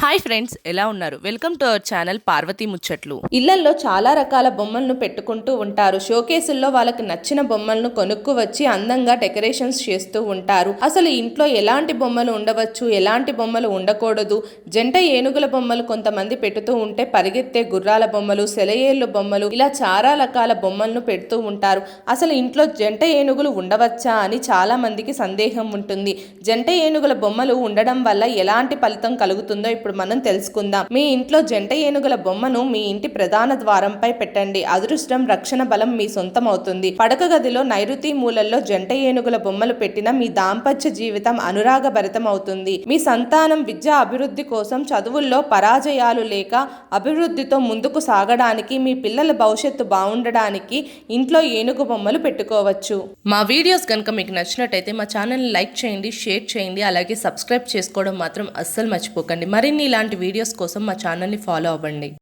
Hi friends, ఎలా ఉన్నారు? Welcome to our channel Parvati ముచ్చట్లు. ఇళ్లల్లో చాలా రకాల బొమ్మలను పెట్టుకుంటూ ఉంటారు. షోకేసుల్లో వాళ్ళకి నచ్చిన బొమ్మలను కొనుక్కు వచ్చి అందంగా డెకరేషన్స్ చేస్తూ ఉంటారు. అసలు ఇంట్లో ఎలాంటి బొమ్మలు ఉండవచ్చు, ఎలాంటి బొమ్మలు ఉండకూడదు, జంట ఏనుగుల బొమ్మలు కొంతమంది పెడుతూ ఉంటే పరిగెత్తే గుర్రాల బొమ్మలు, సెలయేళ్ళు బొమ్మలు, ఇలా చాలా రకాల బొమ్మలను పెడుతూ ఉంటారు. అసలు ఇంట్లో జంట ఏనుగులు ఉండవచ్చా అని చాలా మందికి సందేహం ఉంటుంది. జంట ఏనుగుల బొమ్మలు ఉండడం వల్ల ఎలాంటి ఫలితం కలుగుతుందో ఇప్పుడు మనం తెలుసుకుందాం. మీ ఇంట్లో జంట ఏనుగుల బొమ్మను మీ ఇంటి ప్రధాన ద్వారంపై పెట్టండి. అదృష్టం, రక్షణ బలం మీ సొంతం అవుతుంది. పడక గదిలో నైరుతి మూలల్లో జంట ఏనుగుల బొమ్మలు పెట్టిన మీ దాంపత్య జీవితం అనురాగభరితం అవుతుంది. మీ సంతానం విద్యా అభివృద్ధి కోసం, చదువుల్లో పరాజయాలు లేక అభివృద్ధితో ముందుకు సాగడానికి, మీ పిల్లల భవిష్యత్తు బాగుండడానికి ఇంట్లో ఏనుగు బొమ్మలు పెట్టుకోవచ్చు. మా వీడియోస్ కనుక మీకు నచ్చినట్టయితే మా ఛానల్ని లైక్ చేయండి, షేర్ చేయండి, అలాగే సబ్స్క్రైబ్ చేసుకోవడం మాత్రం అస్సలు మర్చిపోకండి. మరిన్ని ఇలాంటి వీడియోస్ కోసం మా ఛానల్ని ఫాలో అవ్వండి.